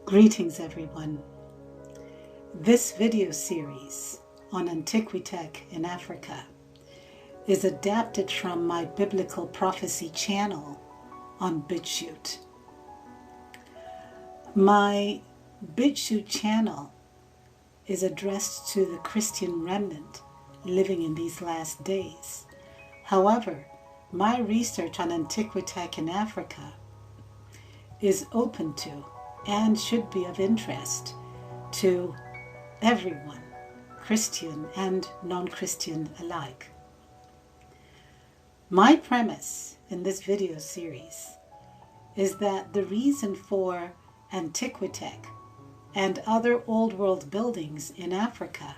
Greetings everyone. This video series on Antiquitech in Africa is adapted from my Biblical Prophecy channel on BitChute. My BitChute channel is addressed to the Christian remnant living in these last days. However, my research on Antiquitech in Africa is open to and should be of interest to everyone, Christian and non-Christian alike. My premise in this video series is that the reason for Antiquitech and other old world buildings in Africa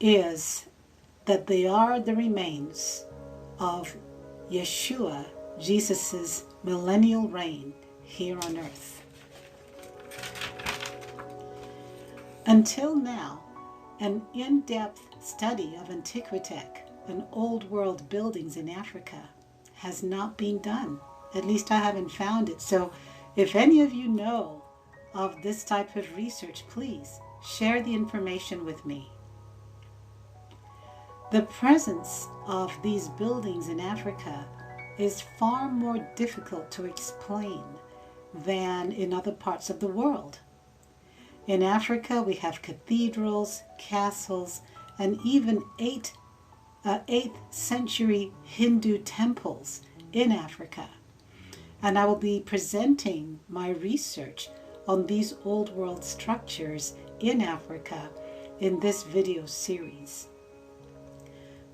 is that they are the remains of Yeshua, Jesus's millennial reign here on earth. Until now, an in-depth study of Antiquitech and old world buildings in Africa has not been done. At least I haven't found it. So if any of you know of this type of research, please share the information with me. The presence of these buildings in Africa is far more difficult to explain than in other parts of the world. In Africa, we have cathedrals, castles, and even 8th century Hindu temples in Africa. And I will be presenting my research on these old world structures in Africa in this video series.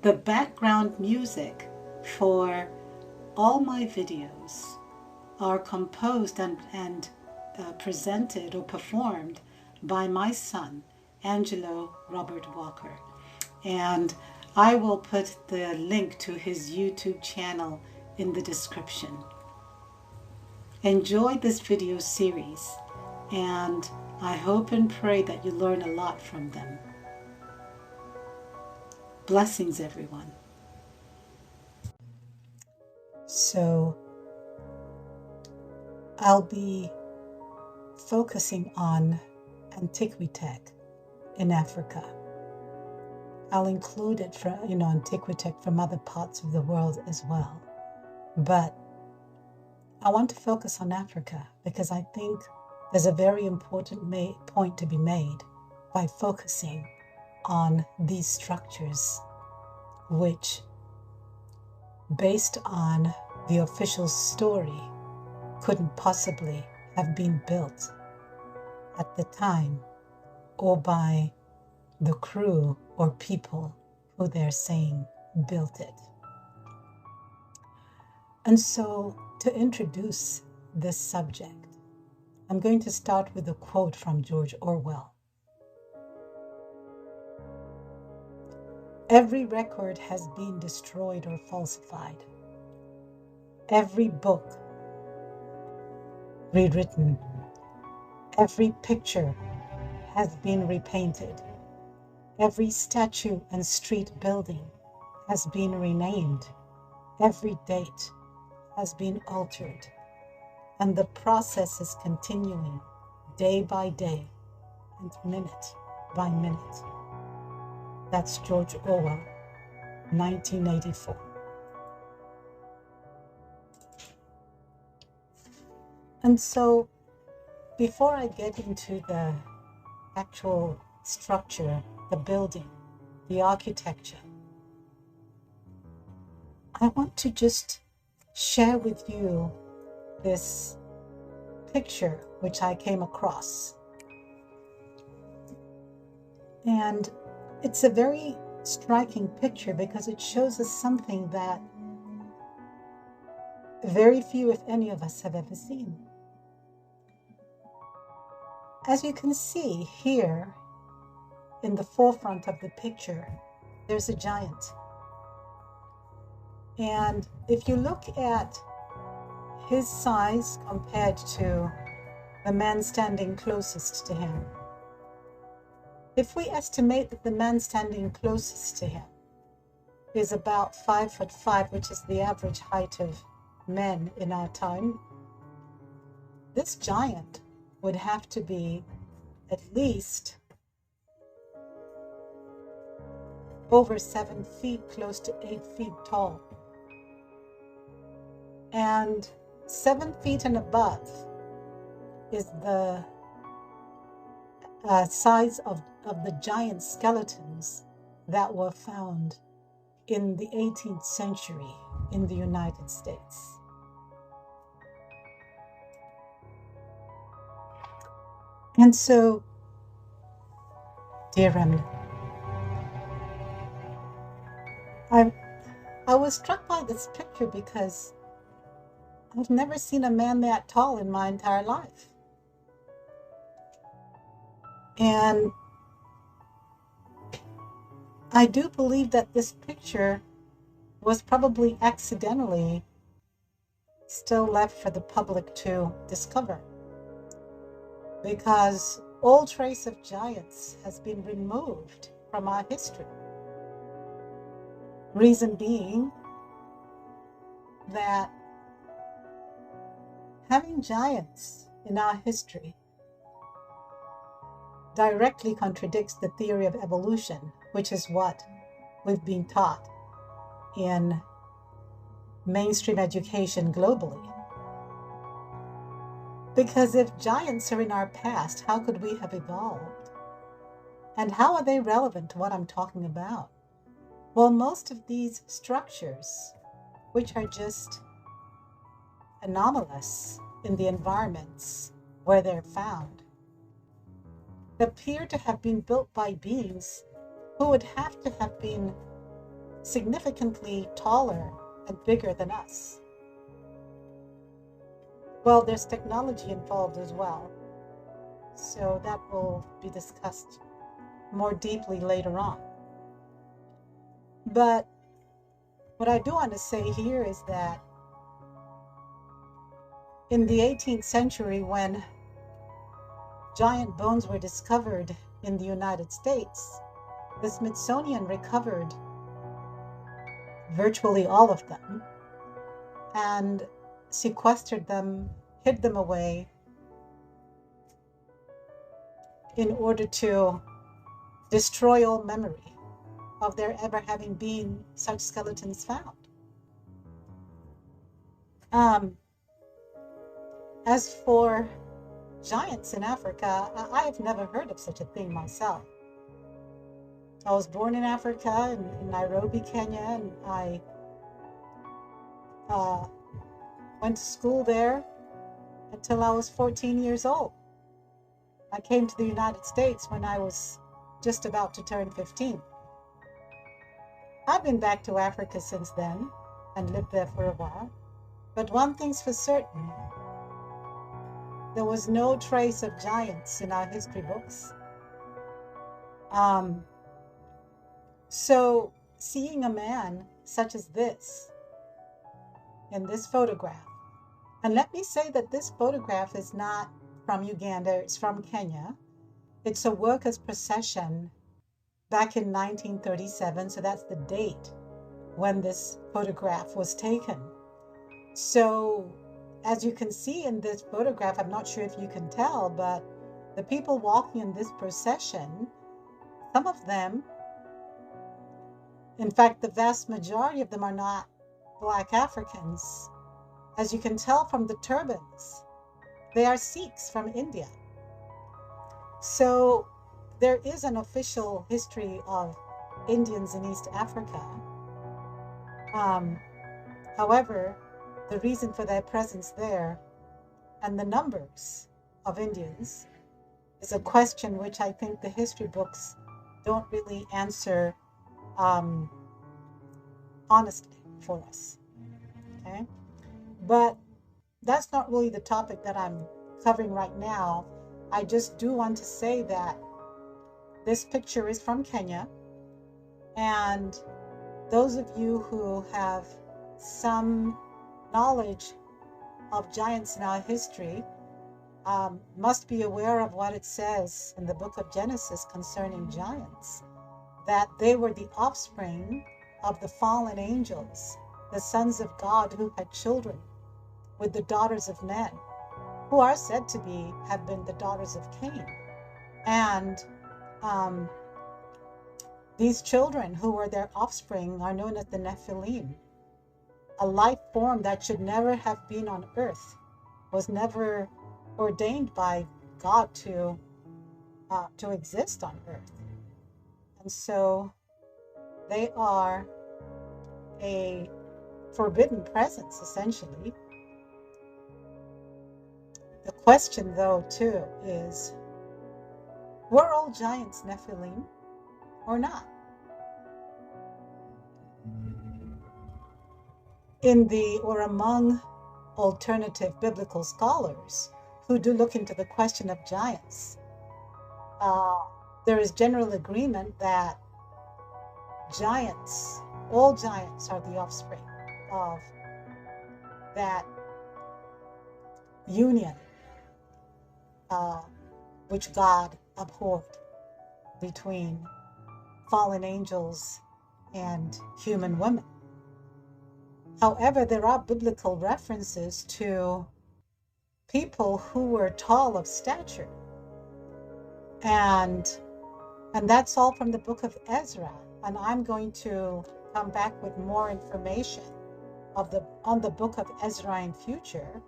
The background music for all my videos are composed and presented or performed by my son, Angelo Robert Walker. And I will put the link to his YouTube channel in the description. Enjoy this video series, and I hope and pray that you learn a lot from them. Blessings, everyone. So, I'll be focusing on Antiquitech in Africa. I'll include it from, Antiquitech from other parts of the world as well. But I want to focus on Africa because I think there's a very important point to be made by focusing on these structures, which, based on the official story, couldn't possibly have been built at the time or by the crew or people who they're saying built it. And so, to introduce this subject, I'm going to start with a quote from George Orwell. Every record has been destroyed or falsified. Every book rewritten. Every picture has been repainted. Every statue and street building has been renamed. Every date has been altered. And the process is continuing day by day and minute by minute. That's George Orwell, 1984. And so, before I get into the actual structure, the building, the architecture, I want to just share with you this picture which I came across. And it's a very striking picture because it shows us something that very few, if any of us, have ever seen. As you can see here in the forefront of the picture, there's a giant. And if you look at his size compared to the man standing closest to him, if we estimate that the man standing closest to him is about 5'5", which is the average height of men in our time, this giant would have to be at least over 7 feet, close to 8 feet tall. And 7 feet and above is the size of the giant skeletons that were found in the 18th century in the United States. And so, dear Remnant, I was struck by this picture because I've never seen a man that tall in my entire life. And I do believe that this picture was probably accidentally still left for the public to discover, because all trace of giants has been removed from our history. Reason being that having giants in our history directly contradicts the theory of evolution, which is what we've been taught in mainstream education globally. Because if giants are in our past, how could we have evolved? And how are they relevant to what I'm talking about? Well, most of these structures, which are just anomalous in the environments where they're found, appear to have been built by beings who would have to have been significantly taller and bigger than us. Well, there's technology involved as well, so that will be discussed more deeply later on. But what I do want to say here is that in the 18th century, when giant bones were discovered in the United States, the Smithsonian recovered virtually all of them and sequestered them, hid them away in order to destroy all memory of there ever having been such skeletons found. As for giants in Africa, I have never heard of such a thing myself. I was born in Africa, in Nairobi, Kenya, and I went to school there until I was 14 years old. I came to the United States when I was just about to turn 15. I've been back to Africa since then and lived there for a while. But one thing's for certain, there was no trace of giants in our history books. So seeing a man such as this in this photograph, and let me say that this photograph is not from Uganda, it's from Kenya. It's a workers' procession back in 1937, so that's the date when this photograph was taken. So as you can see in this photograph, I'm not sure if you can tell, but the people walking in this procession, some of them, in fact, the vast majority of them are not Black Africans. As you can tell from the turbans, they are Sikhs from India. So there is an official history of Indians in East Africa. However, the reason for their presence there and the numbers of Indians is a question which I think the history books don't really answer honestly for us. Okay? But that's not really the topic that I'm covering right now. I just do want to say that this picture is from Kenya, and those of you who have some knowledge of giants in our history must be aware of what it says in the book of Genesis concerning giants, that they were the offspring of the fallen angels, the sons of God who had children with the daughters of men. who are said to have been the daughters of Cain. And these children who were their offspring are known as the Nephilim, a life form that should never have been on earth, was never ordained by God to exist on earth. And so they are a forbidden presence, essentially. The question, though, too, is, were all giants Nephilim or not? Among alternative biblical scholars who do look into the question of giants, there is general agreement that all giants are the offspring of that union which God abhorred between fallen angels and human women. However, there are biblical references to people who were tall of stature, and that's all from the book of Ezra. And I'm going to come back with more information on the book of Ezra in future,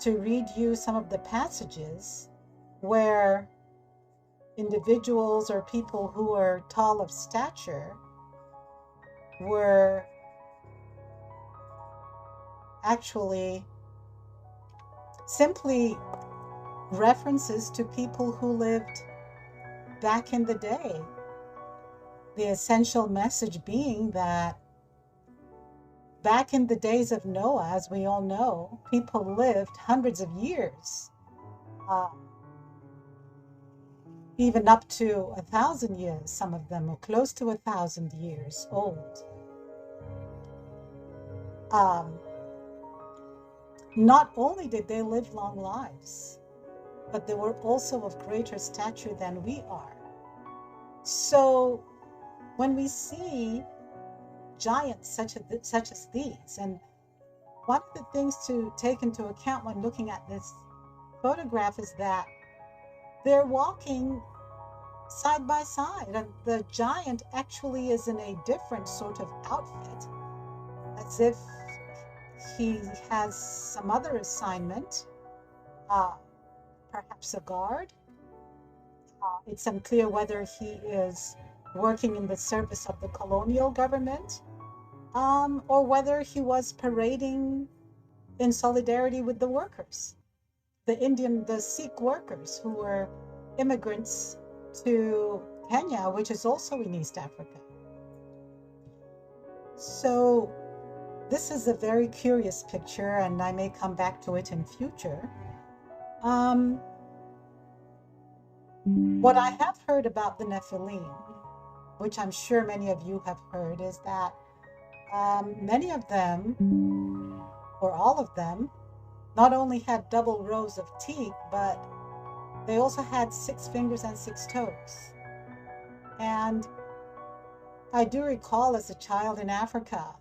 to read you some of the passages where individuals or people who were tall of stature were actually simply references to people who lived back in the day. The essential message being that back in the days of Noah, as we all know, people lived hundreds of years, even up to 1,000 years. Some of them are close to 1,000 years old. Not only did they live long lives, but they were also of greater stature than we are. So when we see giants such as these, and one of the things to take into account when looking at this photograph is that they're walking side by side, and the giant actually is in a different sort of outfit, as if he has some other assignment, perhaps a guard. It's unclear whether he is working in the service of the colonial government, or whether he was parading in solidarity with the workers, the Sikh workers who were immigrants to Kenya, which is also in East Africa. So this is a very curious picture, and I may come back to it in future. What I have heard about the Nephilim, which I'm sure many of you have heard, is that many of them, or all of them, not only had double rows of teeth, but they also had 6 fingers and 6 toes. And I do recall as a child in Africa,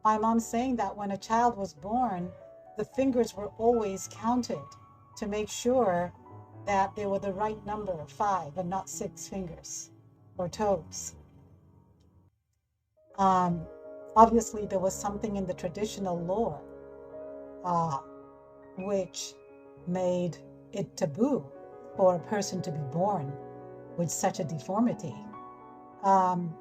my mom saying that when a child was born, the fingers were always counted to make sure that they were the right number, 5, and not 6 fingers or toes. Obviously, there was something in the traditional lore which made it taboo for a person to be born with such a deformity. And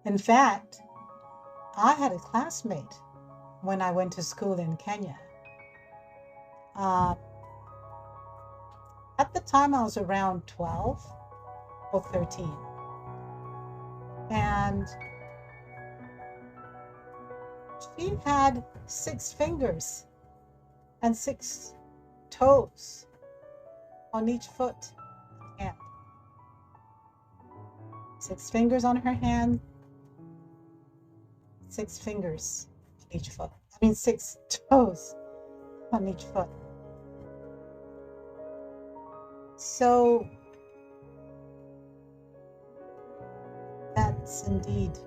in fact, I had a classmate when I went to school in Kenya. At the time, I was around 12 or 13. And she had 6 fingers and 6 toes on each foot and hand. 6 fingers on her hand, 6 fingers on each foot. 6 toes on each foot. So that's indeed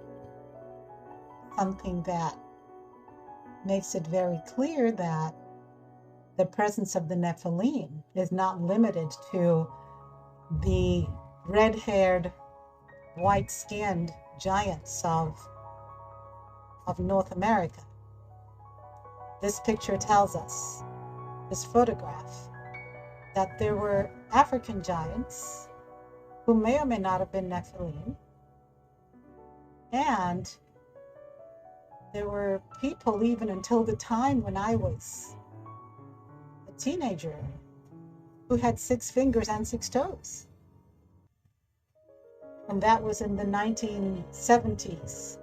something that makes it very clear that the presence of the Nephilim is not limited to the red-haired, white-skinned giants of North America. This picture tells us, this photograph, that there were African giants who may or may not have been Nephilim, and there were people even until the time when I was a teenager who had 6 fingers and 6 toes. And that was in the 1970s,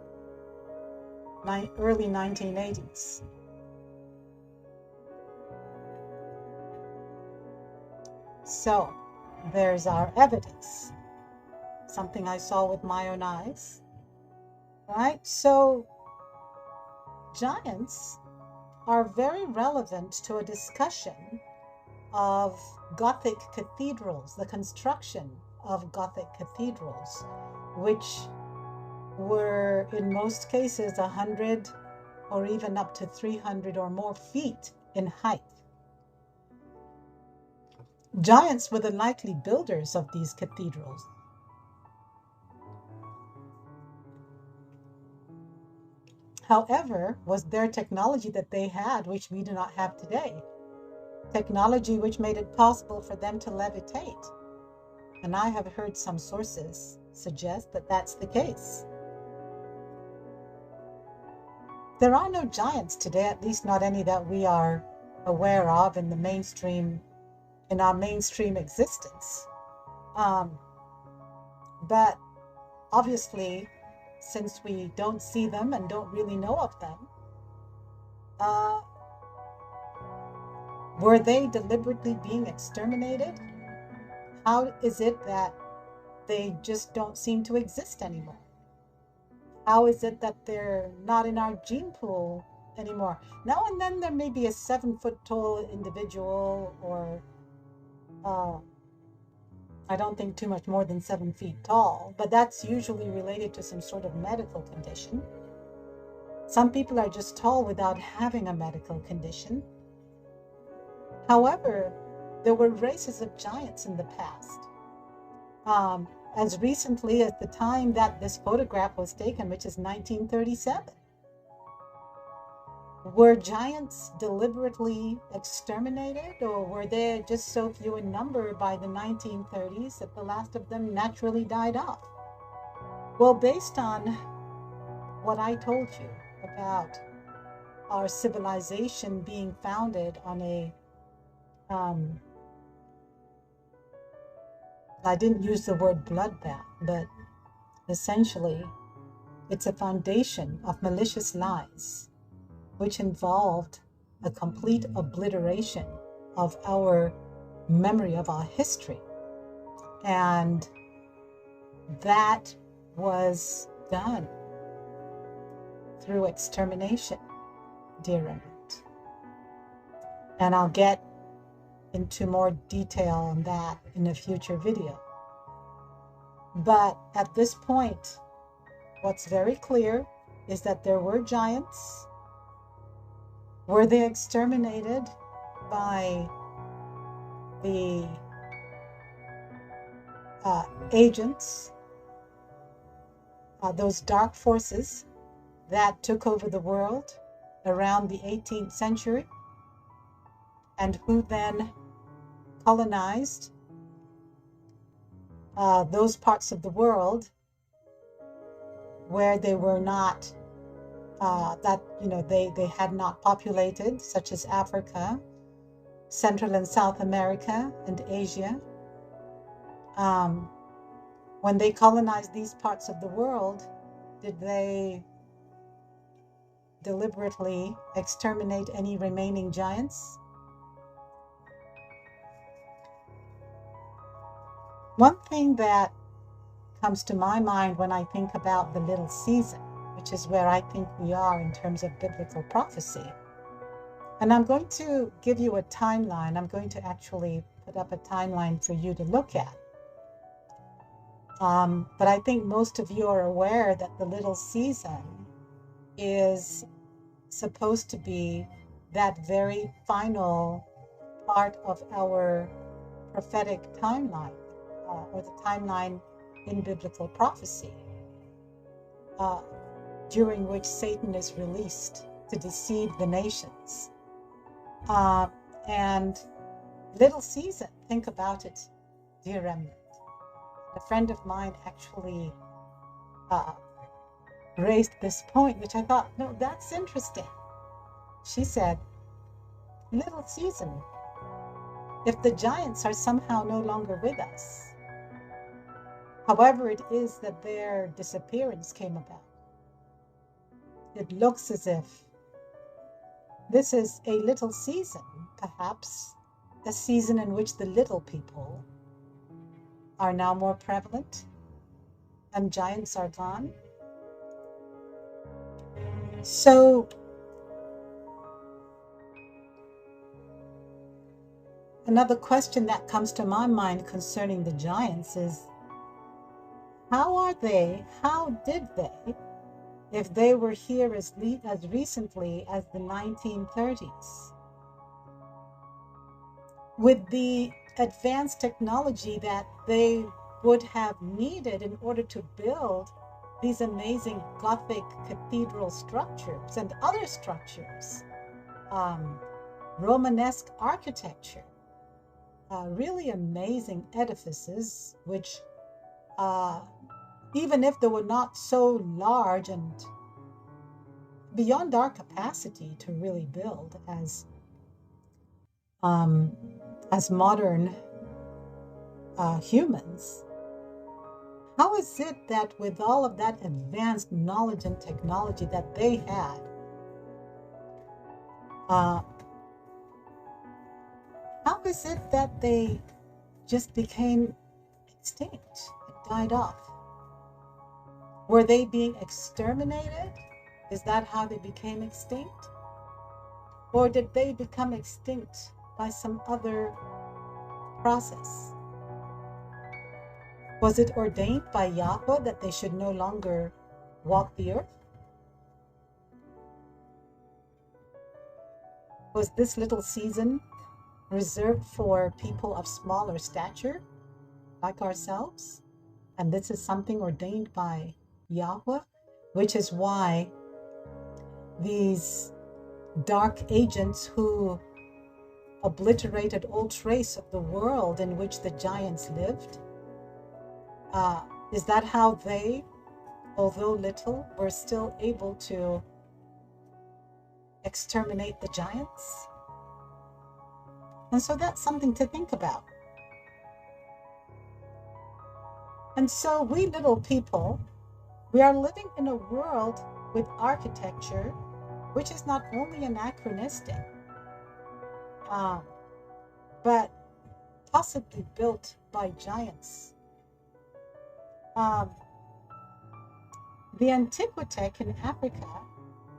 early 1980s. So there's our evidence, something I saw with my own eyes, right? So giants are very relevant to a discussion of Gothic cathedrals, the construction of Gothic cathedrals, which were in most cases 100 or even up to 300 or more feet in height. Giants were the likely builders of these cathedrals. However, was there technology that they had which we do not have today? Technology which made it possible for them to levitate. And I have heard some sources suggest that that's the case. There are no giants today, at least not any that we are aware of in our mainstream existence. But obviously, since we don't see them and don't really know of them, were they deliberately being exterminated? How is it that they just don't seem to exist anymore? How is it that they're not in our gene pool anymore? Now and then there may be a 7-foot tall individual, or I don't think too much more than 7 feet tall, but that's usually related to some sort of medical condition. Some people are just tall without having a medical condition. However, there were races of giants in the past. As recently as the time that this photograph was taken, which is 1937. Were giants deliberately exterminated, or were they just so few in number by the 1930s that the last of them naturally died off? Well, based on what I told you about our civilization being founded on a I didn't use the word bloodbath, but essentially it's a foundation of malicious lies, which involved a complete obliteration of our memory of our history. And that was done through extermination, dear Emmett. And I'll get into more detail on that in a future video. But at this point, what's very clear is that there were giants. Were they exterminated by the agents, those dark forces that took over the world around the 18th century, and who then colonized those parts of the world where they were not, they had not populated, such as Africa, Central and South America, and Asia. When they colonized these parts of the world, did they deliberately exterminate any remaining giants? One thing that comes to my mind when I think about the little season, which is where I think we are in terms of biblical prophecy. And I'm going to give you a timeline. I'm going to actually put up a timeline for you to look at. But I think most of you are aware that the little season is supposed to be that very final part of our prophetic timeline, or the timeline in biblical prophecy, uh, during which Satan is released to deceive the nations. And little season, think about it, dear remnant. A friend of mine actually raised this point, which I thought, no, that's interesting. She said, little season, if the giants are somehow no longer with us, however it is that their disappearance came about, it looks as if this is a little season, perhaps a season in which the little people are now more prevalent and giants are gone. So another question that comes to my mind concerning the giants is, how did they, if they were here as recently as the 1930s, with the advanced technology that they would have needed in order to build these amazing Gothic cathedral structures and other structures, Romanesque architecture, really amazing edifices, which even if they were not so large and beyond our capacity to really build as modern humans, how is it that with all of that advanced knowledge and technology that they had, how is it that they just became extinct and died off? Were they being exterminated? Is that how they became extinct? Or did they become extinct by some other process? Was it ordained by Yahweh that they should no longer walk the earth? Was this little season reserved for people of smaller stature, like ourselves? And this is something ordained by Yahweh, which is why these dark agents who obliterated all trace of the world in which the giants lived, is that how they, although little, were still able to exterminate the giants? And so that's something to think about. And so we little people, we are living in a world with architecture which is not only anachronistic, but possibly built by giants. The Antiquitech in Africa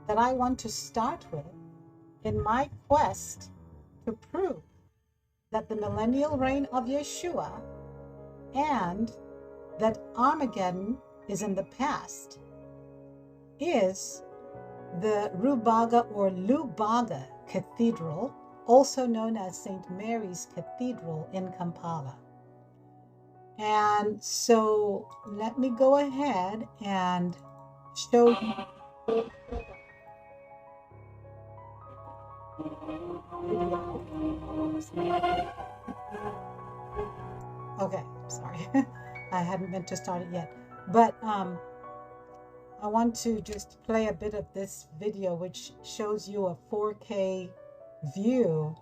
that I want to start with in my quest to prove that the millennial reign of Yeshua and that Armageddon is in the past is the Rubaga or Lubaga Cathedral, also known as St. Mary's Cathedral in Kampala. And so let me go ahead and show you. Okay, sorry. I hadn't meant to start it yet. But I want to just play a bit of this video which shows you a 4K view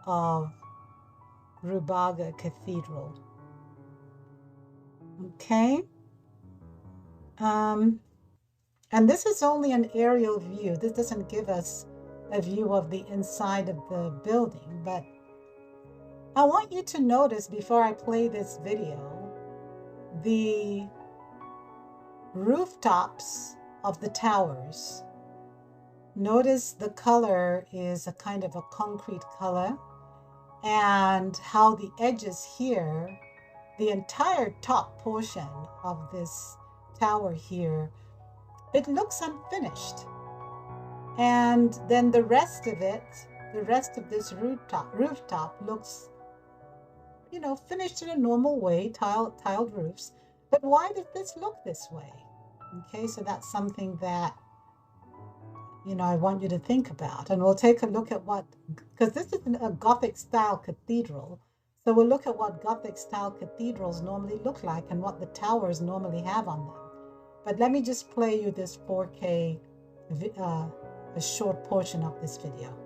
of Rubaga Cathedral. Okay. And this is only an aerial view. This doesn't give us a view of the inside of the building, but I want you to notice before I play this video, the rooftops of the towers. Notice the color is a kind of a concrete color, and how the edges here, the entire top portion of this tower here, it looks unfinished. And then the rest of it, the rest of this rooftop looks, finished in a normal way, tiled roofs. But why did this look this way? Okay, so that's something that, I want you to think about. And we'll take a look at because this is a Gothic style cathedral. So we'll look at what Gothic style cathedrals normally look like and what the towers normally have on them. But let me just play you this 4K, a short portion of this video.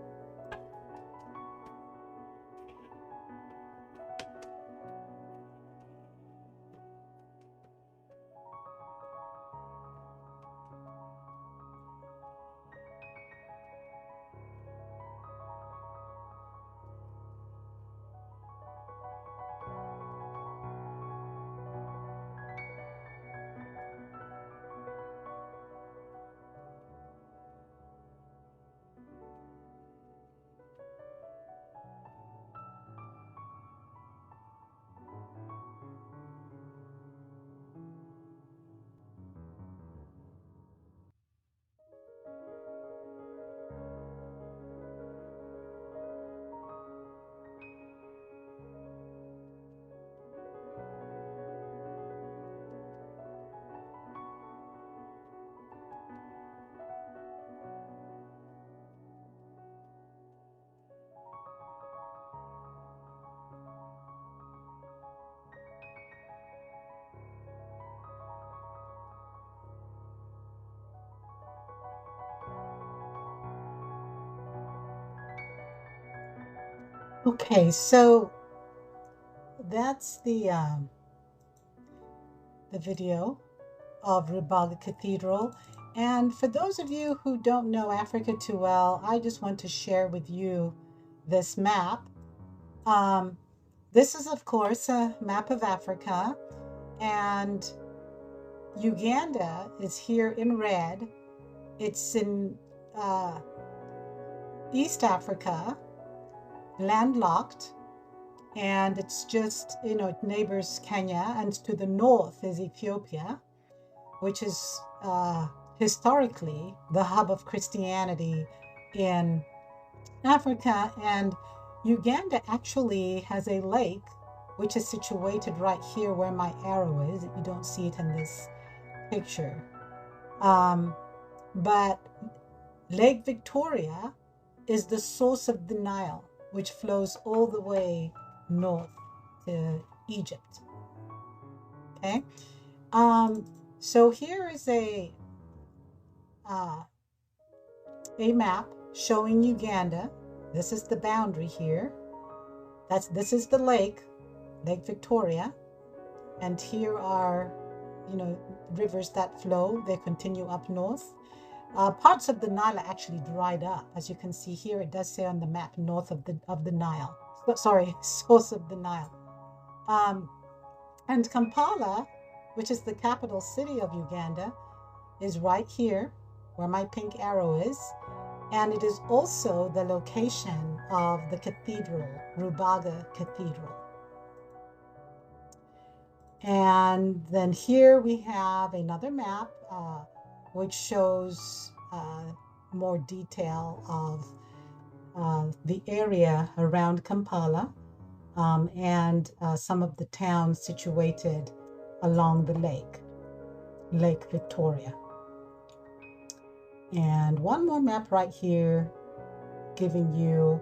Okay, so that's the video of Rubaga Cathedral. And for those of you who don't know Africa too well, I just want to share with you this map. This is, of course, a map of Africa, and Uganda is here in red. It's in East Africa, landlocked, and it's just, it neighbors Kenya, and to the north is Ethiopia, which is historically the hub of Christianity in Africa. And Uganda actually has a lake which is situated right here where my arrow is. You don't see it in this picture. But Lake Victoria is the source of the Nile, which flows all the way north to Egypt. Okay, so here is a map showing Uganda. This is the boundary here. This is the Lake Victoria, and here are, rivers that flow. They continue up north. Parts of the Nile are actually dried up, as you can see here. It does say on the map north of the Nile. Sorry, source of the Nile. And Kampala, which is the capital city of Uganda, is right here where my pink arrow is. And it is also the location of the cathedral, Rubaga Cathedral. And then here we have another map which shows more detail of the area around Kampala and some of the towns situated along the Lake Victoria. And one more map right here giving you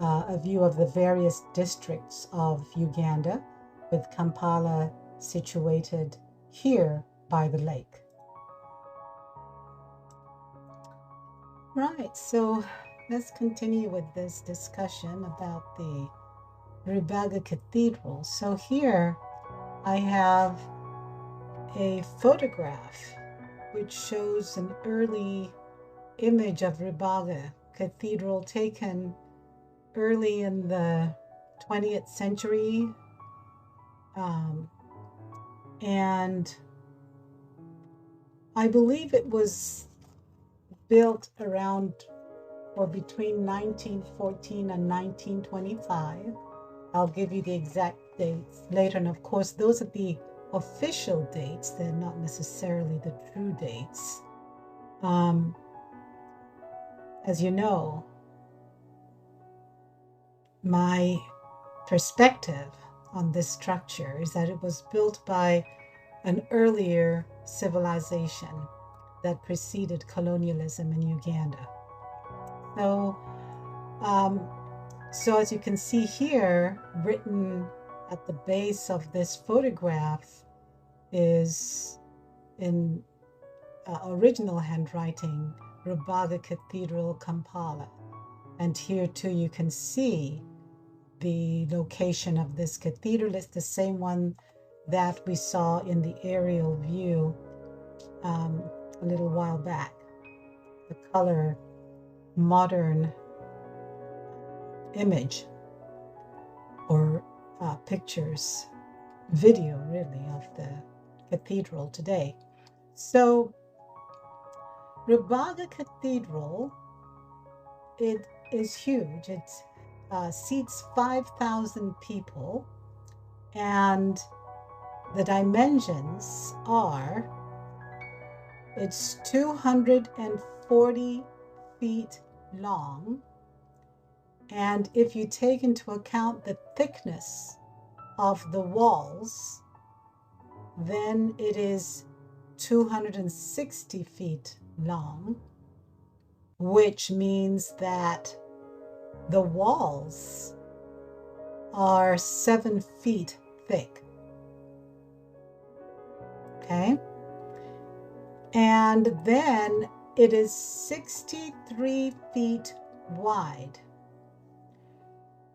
a view of the various districts of Uganda, with Kampala situated here by the lake. Right, so let's continue with this discussion about the Rubaga Cathedral. So here I have a photograph which shows an early image of Rubaga Cathedral taken early in the 20th century. And I believe it was built around or between 1914 and 1925. I'll give you the exact dates later. And of course, those are the official dates. They're not necessarily the true dates. as you know, my perspective on this structure is that it was built by an earlier civilization that preceded colonialism in Uganda. So, so as you can see here, written at the base of this photograph is in original handwriting, Rubaga Cathedral, Kampala. And here too you can see the location of this cathedral. It's the same one that we saw in the aerial view a little while back. The color modern image or pictures, video really, of the cathedral today. So Rubaga Cathedral, it is huge. It seats 5,000 people, and the dimensions are, it's 240 feet long, and if you take into account the thickness of the walls, then it is 260 feet long, which means that the walls are 7 feet thick. Okay? And then it is 63 feet wide.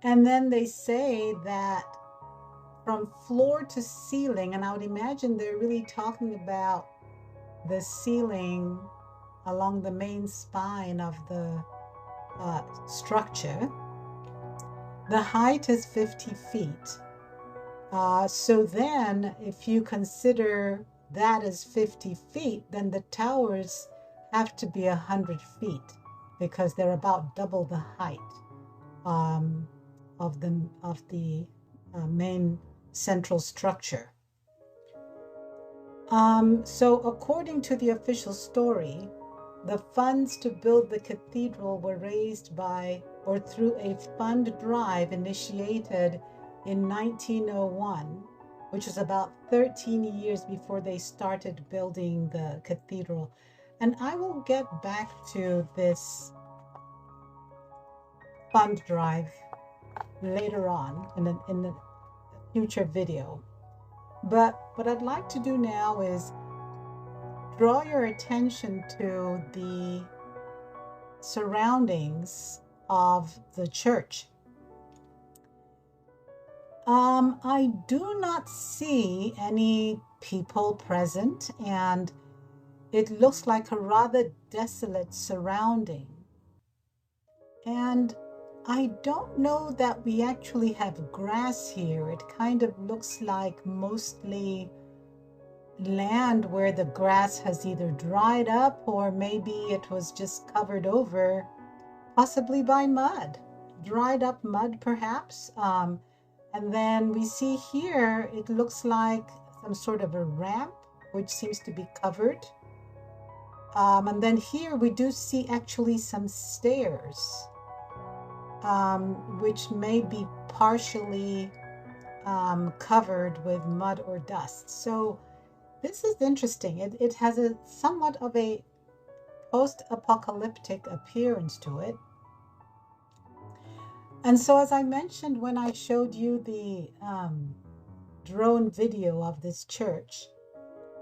And then they say that from floor to ceiling, and I would imagine they're really talking about the ceiling along the main spine of the structure, the height is 50 feet. So then if you consider that as 50 feet, then the towers have to be 100 feet because they're about double the height of the main central structure. So according to the official story, the funds to build the cathedral were raised by or through a fund drive initiated in 1901, which was about 13 years before they started building the cathedral. And I will get back to this fund drive later on in the future video. But what I'd like to do now is draw your attention to the surroundings of the church. I do not see any people present, and it looks like a rather desolate surrounding. And I don't know that we actually have grass here. It kind of looks like mostly land where the grass has either dried up or maybe it was just covered over, possibly by mud, dried up mud perhaps. And then we see here, it looks like some sort of a ramp, which seems to be covered. And then here we do see actually some stairs, which may be partially covered with mud or dust. So this is interesting. It has a somewhat of a post-apocalyptic appearance to it. And so as I mentioned when I showed you the drone video of this church,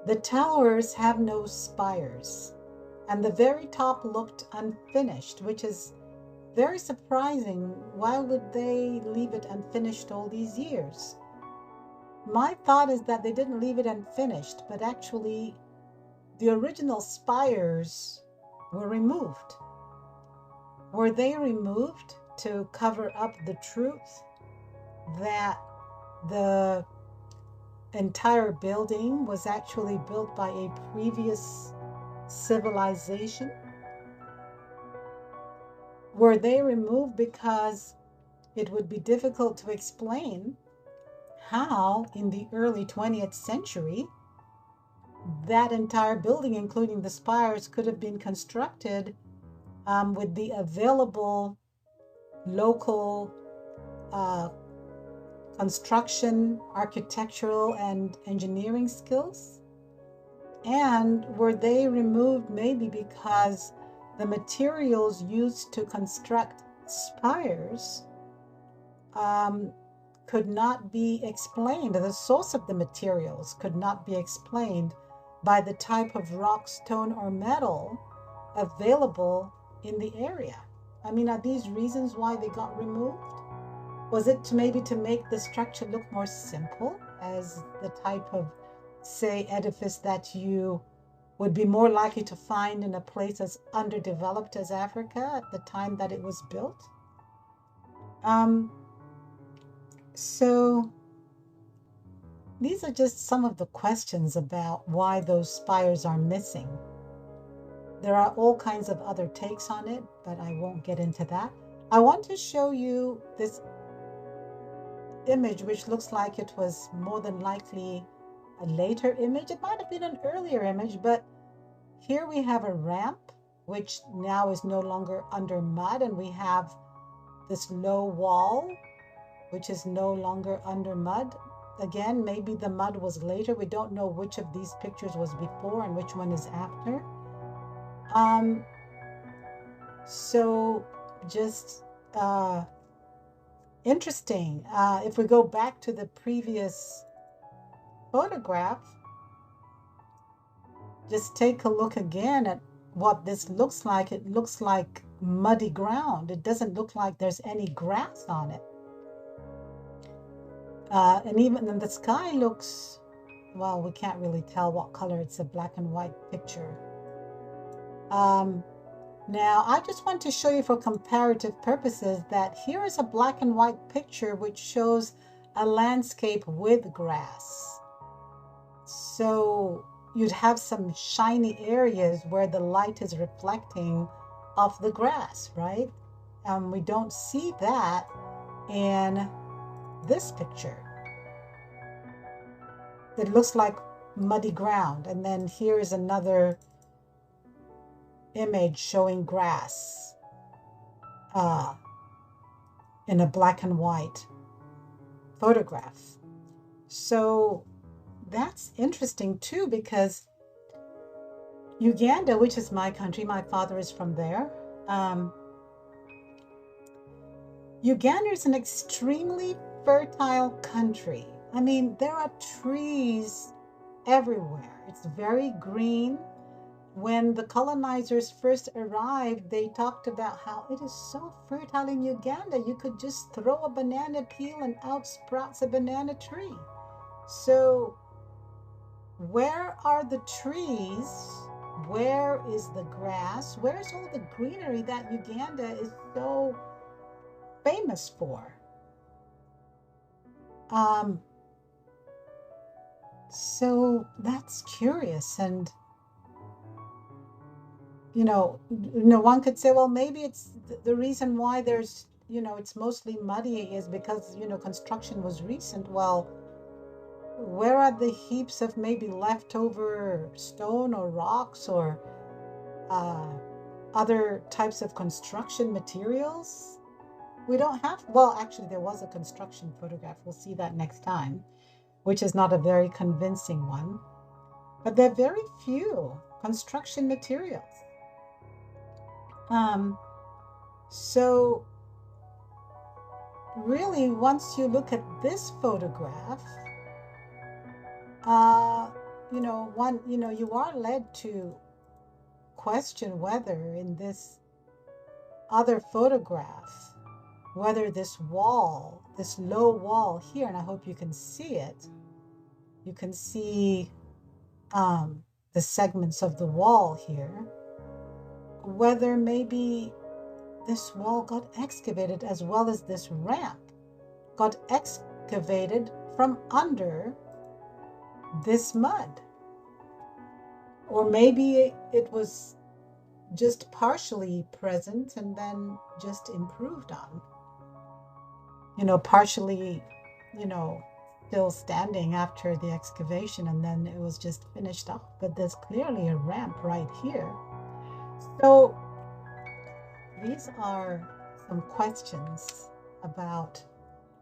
the towers have no spires, and the very top looked unfinished, which is very surprising. Why would they leave it unfinished all these years? My thought is that they didn't leave it unfinished, but actually the original spires were removed. Were they removed to cover up the truth that the entire building was actually built by a previous civilization? Were they removed because it would be difficult to explain how in the early 20th century that entire building, including the spires, could have been constructed with the available local construction, architectural, and engineering skills? And were they removed maybe because the materials used to construct spires could not be explained? The source of the materials could not be explained by the type of rock, stone, or metal available in the area. I mean, are these reasons why they got removed? Was it to maybe to make the structure look more simple as the type of, say, edifice that you would be more likely to find in a place as underdeveloped as Africa at the time that it was built? So these are just some of the questions about why those spires are missing. There are all kinds of other takes on it, but I won't get into that. I want to show you this image, which looks like it was more than likely a later image. It might have been an earlier image, but here we have a ramp, which now is no longer under mud, and we have this low wall, which is no longer under mud. Again, maybe the mud was later. We don't know which of these pictures was before and which one is after. So just interesting. If we go back to the previous photograph, just take a look again at what this looks like. It looks like muddy ground. It doesn't look like there's any grass on it. And even the sky looks, well, we can't really tell what color. It's a black and white picture. Now, I just want to show you for comparative purposes that here is a black and white picture which shows a landscape with grass. So you'd have some shiny areas where the light is reflecting off the grass, right? We don't see that in this picture. It looks like muddy ground. And then here is another image showing grass in a black and white photograph. So that's interesting too, because Uganda, which is my country, my father is from there. Uganda is an extremely fertile country. I mean, there are trees everywhere. It's very green. When the colonizers first arrived, they talked about how it is so fertile in Uganda. You could just throw a banana peel and out sprouts a banana tree. So where are the trees? Where is the grass? Where's all the greenery that Uganda is so famous for? So that's curious. And one could say, well, maybe it's the reason why there's, it's mostly muddy is because, construction was recent. Well, where are the heaps of maybe leftover stone or rocks or other types of construction materials? We don't have, well, actually, there was a construction photograph. We'll see that next time, which is not a very convincing one. But there are very few construction materials. So really, once you look at this photograph, you are led to question whether in this other photograph, whether this wall, this low wall here, and I hope you can see it, you can see the segments of the wall here, whether maybe this wall got excavated as well as this ramp got excavated from under this mud. Or maybe it was just partially present and then just improved on. Partially, still standing after the excavation, and then it was just finished off. But there's clearly a ramp right here. So these are some questions about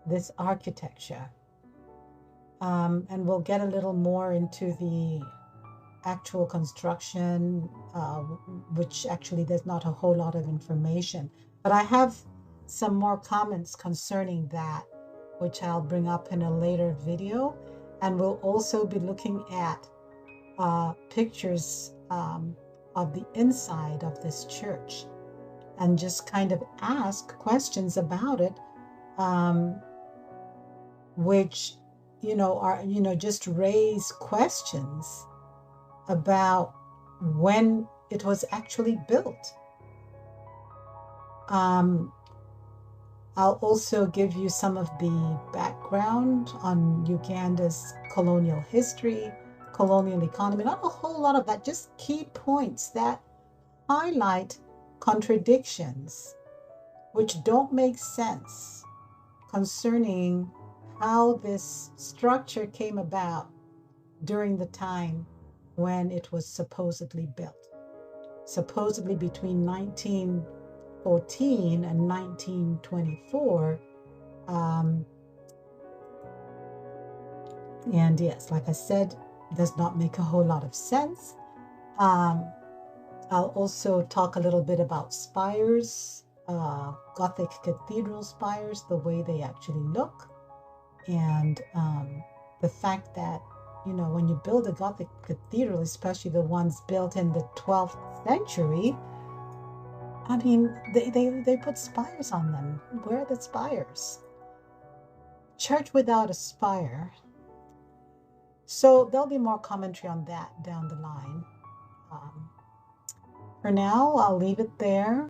this architecture. And we'll get a little more into the actual construction, which actually there's not a whole lot of information. But I have some more comments concerning that, which I'll bring up in a later video. And we'll also be looking at pictures of the inside of this church and just kind of ask questions about it, which, are, just raise questions about when it was actually built. I'll also give you some of the background on Uganda's colonial history, colonial economy, not a whole lot of that, just key points that highlight contradictions which don't make sense concerning how this structure came about during the time when it was supposedly built, supposedly between 1914 and 1924. And yes, like I said, does not make a whole lot of sense. I'll also talk a little bit about spires, Gothic cathedral spires, the way they actually look, and the fact that, when you build a Gothic cathedral, especially the ones built in the 12th century, I mean, they put spires on them. Where are the spires? Church without a spire. So there'll be more commentary on that down the line. For now, I'll leave it there.